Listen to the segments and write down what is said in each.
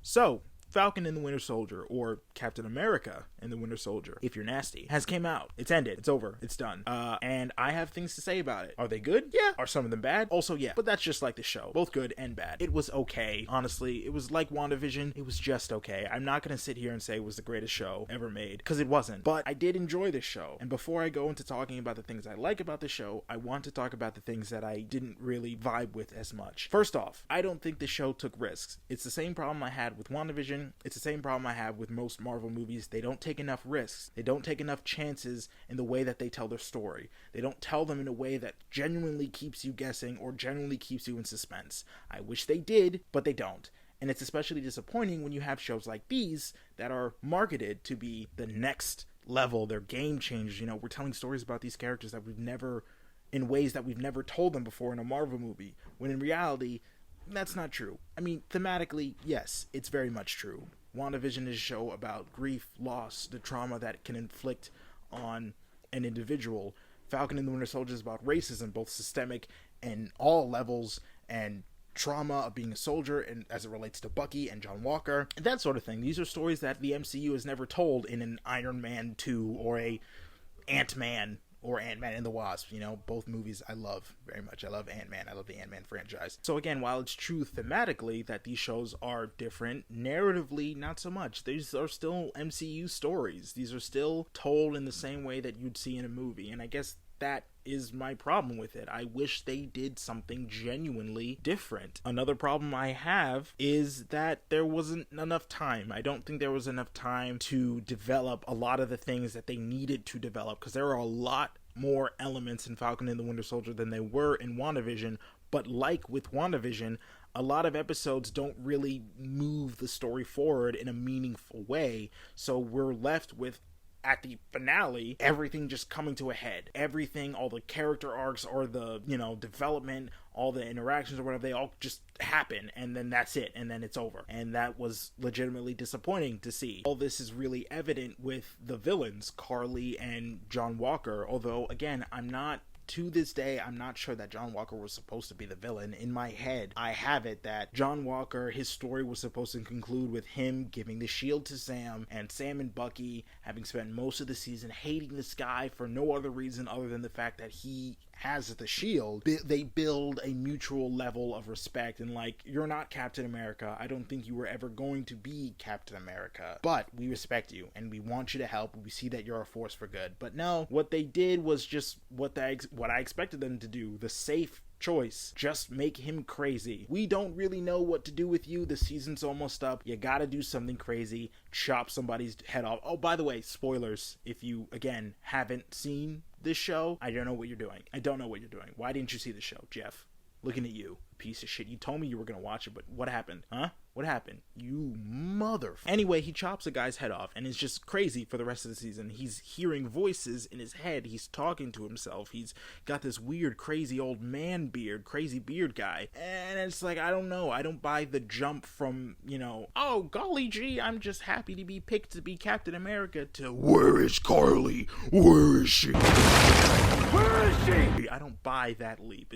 So, Falcon and the Winter Soldier, or Captain America and the Winter Soldier, if you're nasty, has came out. It's ended. It's over. It's done. And I have things to say about it. Are they good? Yeah. Are some of them bad? Also, yeah. But that's just like the show. Both good and bad. It was okay. Honestly, it was like WandaVision. It was just okay. I'm not going to sit here and say it was the greatest show ever made, because it wasn't. But I did enjoy this show. And before I go into talking about the things I like about the show, I want to talk about the things that I didn't really vibe with as much. First off, I don't think the show took risks. It's the same problem I had with WandaVision. It's the same problem I have with most Marvel movies. They don't take enough risks. They don't take enough chances in the way that they tell their story. They don't tell them in a way that genuinely keeps you guessing or genuinely keeps you in suspense. I wish they did, but they don't. And it's especially disappointing when you have shows like these that are marketed to be the next level. They're game changers. You know, we're telling stories about these characters that we've never, in ways that we've never told them before in a Marvel movie, when in reality, that's not true. I mean, thematically, yes, it's very much true. WandaVision is a show about grief, loss, the trauma that it can inflict on an individual. Falcon and the Winter Soldier is about racism, both systemic and all levels, and trauma of being a soldier, and as it relates to Bucky and John Walker, and that sort of thing. These are stories that the MCU has never told in an Iron Man 2 or a Ant-Man or Ant-Man and the Wasp. You know, both movies I love very much. I love Ant-Man. I love the Ant-Man franchise. So again, while it's true thematically that these shows are different, narratively, not so much. These are still MCU stories. These are still told in the same way that you'd see in a movie. And I guess that is my problem with it. I wish they did something genuinely different. Another problem I have is that there wasn't enough time. I don't think there was enough time to develop a lot of the things that they needed to develop, because there are a lot more elements in Falcon and the Winter Soldier than they were in WandaVision. But like with WandaVision, a lot of episodes don't really move the story forward in a meaningful way. So we're left with, at the finale, everything just coming to a head. Everything, all the character arcs or the, development, all the interactions or whatever, they all just happen, and then that's it, and then it's over. And that was legitimately disappointing to see. All this is really evident with the villains, Carly and John Walker, although, again, to this day, I'm not sure that John Walker was supposed to be the villain. In my head, I have it that John Walker, his story was supposed to conclude with him giving the shield to Sam, and Sam and Bucky having spent most of the season hating this guy for no other reason other than the fact that he has the shield. They build a mutual level of respect, and like, you're not Captain America. I don't think you were ever going to be Captain America, but we respect you and we want you to help. We see that you're a force for good. But no, what they did was just what I expected them to do. The safe choice. Just make him crazy. We don't really know what to do with you. The season's almost up. You gotta do something crazy. Chop somebody's head off. Oh, by the way, spoilers. If you, again, haven't seen this show, I don't know what you're doing. Why didn't you see the show, Jeff? Looking at you, piece of shit. You told me you were gonna watch it, but what happened? Huh? What happened? You Anyway, he chops a guy's head off and is just crazy for the rest of the season. He's hearing voices in his head. He's talking to himself. He's got this weird, crazy old man beard, crazy beard guy. And it's like, I don't know. I don't buy the jump from, oh, golly gee, I'm just happy to be picked to be Captain America, to, where is Carly? Where is she? Where is she? I don't buy that leap.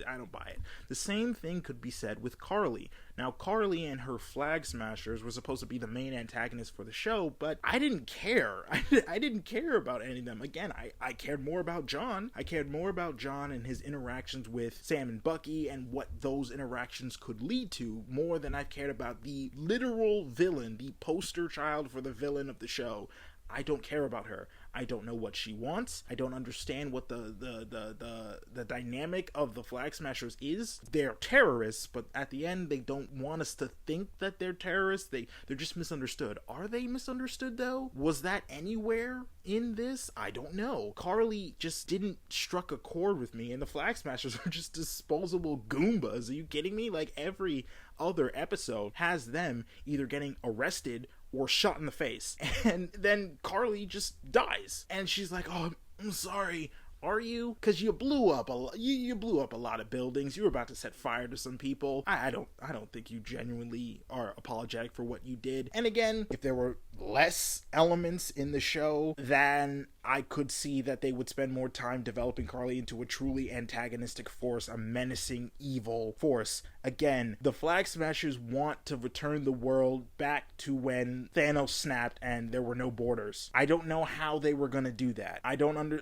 I don't buy it. The same thing could be said with Carly. Now, Carly and her Flag Smashers were supposed to be the main antagonists for the show, but I didn't care. I didn't care about any of them. Again, I cared more about John. I cared more about John and his interactions with Sam and Bucky and what those interactions could lead to, more than I cared about the literal villain, the poster child for the villain of the show. I don't care about her. I don't know what she wants. I don't understand what the dynamic of the Flag Smashers is. They're terrorists, but at the end, they don't want us to think that they're terrorists. They're just misunderstood. Are they misunderstood, though? Was that anywhere in this? I don't know. Carly just didn't struck a chord with me, and the Flag Smashers are just disposable Goombas. Are you kidding me? Like, every other episode has them either getting arrested or shot in the face, and then Carly just dies, and she's like, oh, I'm sorry. Are you? Because you blew up you blew up a lot of buildings. You were about to set fire to some people. I don't think you genuinely are apologetic for what you did. And again, if there were less elements in the show, then I could see that they would spend more time developing Karli into a truly antagonistic force, a menacing, evil force. Again, the Flag Smashers want to return the world back to when Thanos snapped and there were no borders. I don't know how they were gonna do that.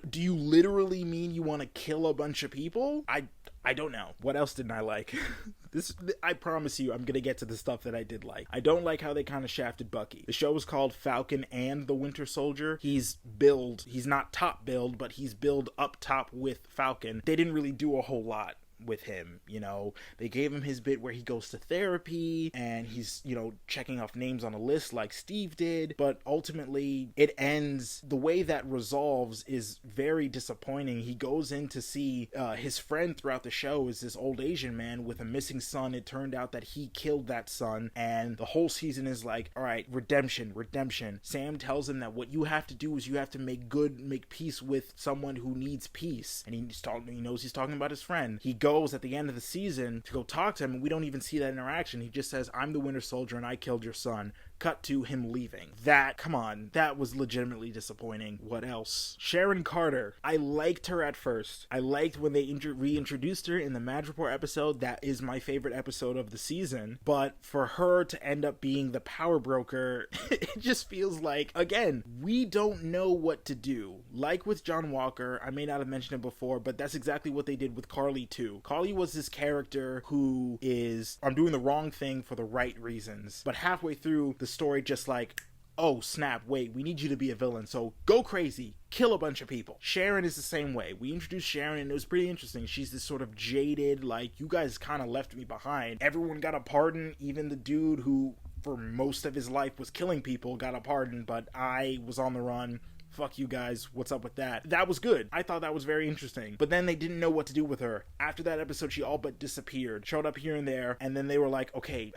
Do you literally mean you want to kill a bunch of people? I don't know. What else didn't I like? I promise you, I'm gonna get to the stuff that I did like. I don't like how they kind of shafted Bucky. The show is called Falcon and The Winter Soldier. He's not top billed, but he's billed up top with Falcon. They didn't really do a whole lot with him, they gave him his bit where he goes to therapy and he's checking off names on a list like Steve did, but ultimately it ends. The way that resolves is very disappointing. He goes in to see his friend throughout the show is this old Asian man with a missing son. It turned out that he killed that son, and the whole season is like, all right, redemption. Sam tells him that what you have to do is you have to make peace with someone who needs peace, and he knows he's talking about his friend. He goes at the end of the season to go talk to him, and we don't even see that interaction. He just says, I'm the Winter Soldier and I killed your son. Cut to him leaving. That was legitimately disappointing. What else? Sharon Carter. I liked her at first. I liked when they reintroduced her in the Madripoor episode. That is my favorite episode of the season. But for her to end up being the power broker, it just feels like, again, we don't know what to do. Like with John Walker, I may not have mentioned it before, but that's exactly what they did with Karli too. Karli was this character who is, I'm doing the wrong thing for the right reasons. But halfway through the story, just like, oh snap, wait, we need you to be a villain, so go crazy, kill a bunch of people. Sharon is the same way. We introduced Sharon and it was pretty interesting. She's this sort of jaded, like, you guys kind of left me behind. Everyone got a pardon, even the dude who for most of his life was killing people got a pardon, but I was on the run. Fuck you guys, what's up with that? That was good. I thought that was very interesting. But then they didn't know what to do with her. After that episode, she all but disappeared. Showed up here and there, and then they were like, okay,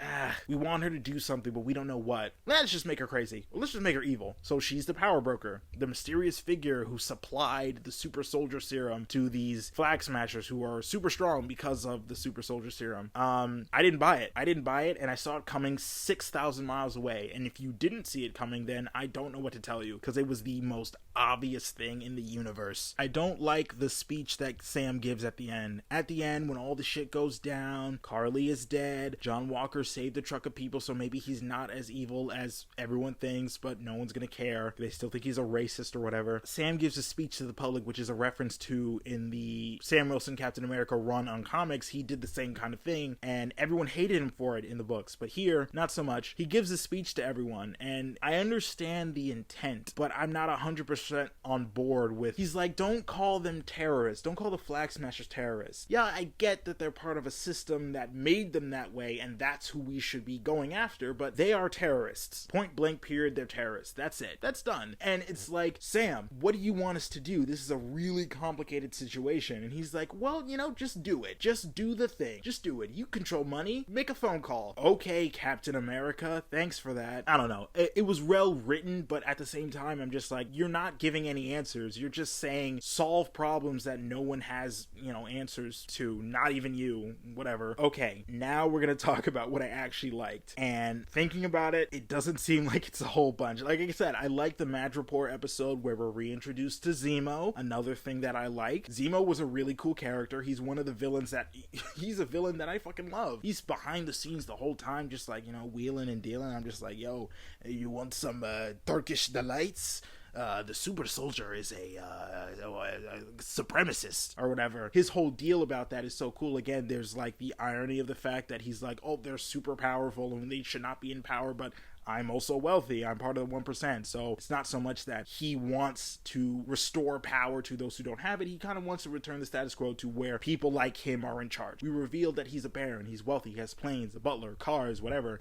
we want her to do something, but we don't know what. Let's just make her crazy. Let's just make her evil. So she's the power broker, the mysterious figure who supplied the super soldier serum to these Flag Smashers who are super strong because of the super soldier serum. I didn't buy it, and I saw it coming 6,000 miles away. And if you didn't see it coming, then I don't know what to tell you, because it was the most obvious thing in the universe. I don't like the speech that Sam gives at the end. At the end, when all the shit goes down, Karli is dead, John Walker saved a truck of people, so maybe he's not as evil as everyone thinks, but no one's gonna care. They still think he's a racist or whatever. Sam gives a speech to the public, which is a reference to in the Sam Wilson Captain America run on comics. He did the same kind of thing, and everyone hated him for it in the books, but here, not so much. He gives a speech to everyone, and I understand the intent, but I'm not 100% on board with, he's like, don't call them terrorists, don't call the Flag Smashers terrorists. Yeah, I get that they're part of a system that made them that way and that's who we should be going after, but they are terrorists. Point blank period, they're terrorists. That's it. That's done. And it's like, Sam, what do you want us to do? This is a really complicated situation. And he's like, well, just do it. Just do the thing. Just do it. You control money. Make a phone call. Okay, Captain America, thanks for that. I don't know. It was well written, but at the same time, I'm just like, you're not giving any answers. You're just saying solve problems that no one has, answers to. Not even you. Whatever. Okay, now we're gonna talk about what I actually liked. And thinking about it, it doesn't seem like it's a whole bunch. Like I said, I like the Madripoor episode where we're reintroduced to Zemo. Another thing that I like. Zemo was a really cool character. He's one of the villains he's a villain that I fucking love. He's behind the scenes the whole time, just like, wheeling and dealing. I'm just like, yo, you want some Turkish delights? The super soldier is a supremacist or whatever. His whole deal about that is so cool. Again, there's like the irony of the fact that he's like, oh, they're super powerful and they should not be in power, but I'm also wealthy. I'm part of the 1%. So it's not so much that he wants to restore power to those who don't have it. He kind of wants to return the status quo to where people like him are in charge. We revealed that he's a baron. He's wealthy. He has planes, a butler, cars, whatever.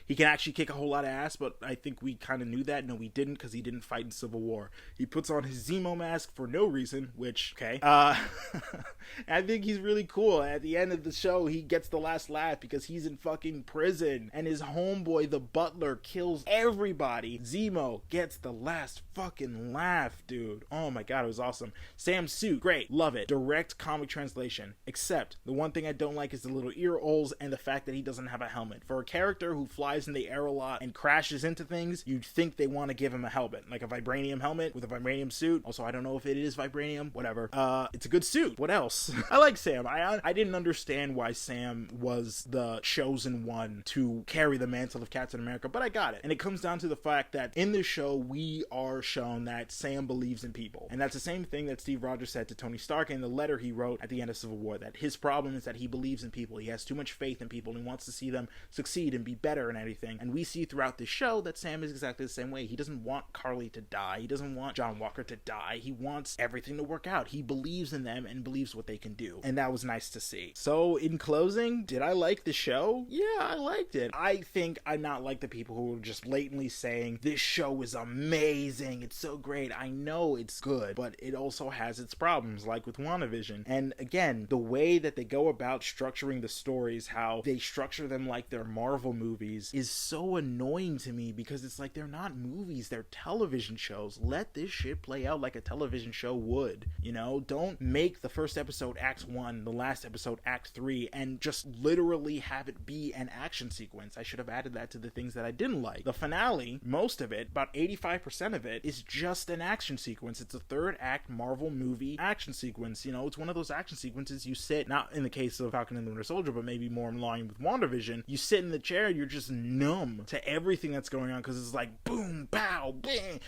He can actually kick a whole lot of ass, but I think we kind of knew that. No, we didn't, because he didn't fight in Civil War. He puts on his Zemo mask for no reason, which, okay. I think he's really cool. At the end of the show, he gets the last laugh because he's in fucking prison, and his homeboy, the butler, kills everybody. Zemo gets the last fucking laugh, dude. Oh my god, it was awesome. Sam's suit, great, love it. Direct comic translation. Except, the one thing I don't like is the little ear holes and the fact that he doesn't have a helmet. For a character who flies in the air a lot and crashes into things, you'd think they want to give him a helmet. Like a vibranium helmet with a vibranium suit. Also, I don't know if it is vibranium, whatever. It's a good suit. What else? I like Sam. I didn't understand why Sam was the chosen one to carry the mantle of Captain America, but I got it. And it comes down to the fact that in this show, we are shown that Sam believes in people. And that's the same thing that Steve Rogers said to Tony Stark in the letter he wrote at the end of Civil War, that his problem is that he believes in people. He has too much faith in people and he wants to see them succeed and be better and anything. And we see throughout this show that Sam is exactly the same way. He doesn't want Carly to die. He doesn't want John Walker to die. He wants everything to work out. He believes in them and believes what they can do. And that was nice to see. So in closing, did I like the show? Yeah, I liked it. I think I'm not like the people who are just blatantly saying, this show is amazing, it's so great. I know it's good, but it also has its problems, like with WandaVision. And again, the way that they go about structuring the stories, how they structure them like they're Marvel movies, is so annoying to me, because it's like, they're not movies, they're television shows. Let this shit play out like a television show would, you know? Don't make the first episode Act 1, the last episode Act 3, and just literally have it be an action sequence. I should have added that to the things that I didn't like. The finale, most of it, about 85% of it, is just an action sequence. It's a third act Marvel movie action sequence. You know, it's one of those action sequences you sit, not in the case of Falcon and the Winter Soldier, but maybe more in line with WandaVision, you sit in the chair, you're just numb to everything that's going on, because it's like boom, pow, bang,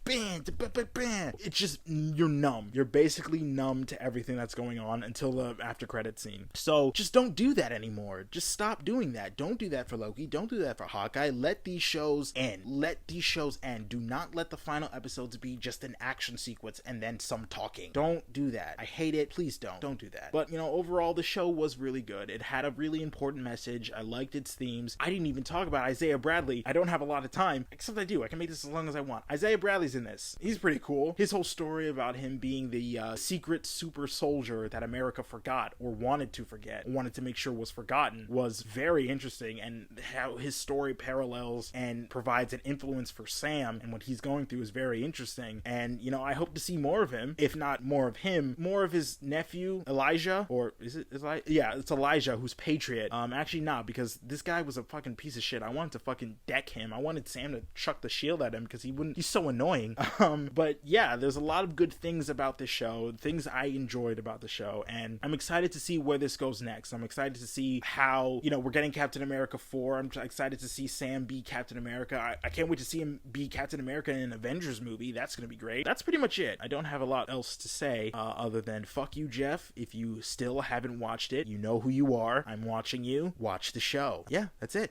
bang, bang. It's just, you're numb. You're basically numb to everything that's going on until the after credit scene. So just don't do that anymore. Just stop doing that. Don't do that for Loki. Don't do that for Hawkeye. Let these shows end. Let these shows end. Do not let the final episodes be just an action sequence and then some talking. Don't do that. I hate it. Please don't. Don't do that. But, you know, overall, the show was really good. It had a really important message. I liked its themes. I didn't even talk about Isaiah Bradley. I don't have a lot of time, except I do. I can make this as long as I want. Isaiah Bradley's in this. He's pretty cool. His whole story about him being the secret super soldier that America forgot or wanted to forget, wanted to make sure was forgotten, was very interesting, and how his story parallels and provides an influence for Sam and what he's going through is very interesting. And, you know, I hope to see more of him, if not more of him, more of his nephew, Elijah, or is it Elijah? Yeah, it's Elijah, who's Patriot. Actually not, because this guy was a fucking piece of shit. I wanted to fucking deck him. I wanted Sam to chuck the shield at him because he's so annoying. But yeah, there's a lot of good things about this show, things I enjoyed about the show, and I'm excited to see where this goes next. I'm excited to see how, you know, we're getting Captain America 4. I'm excited to see Sam be Captain America. I can't wait to see him be Captain America in an Avengers movie. That's gonna be great. That's pretty much it. I don't have a lot else to say other than fuck you, Jeff. If you still haven't watched it, you know who you are. I'm watching you. Watch the show. Yeah, that's it.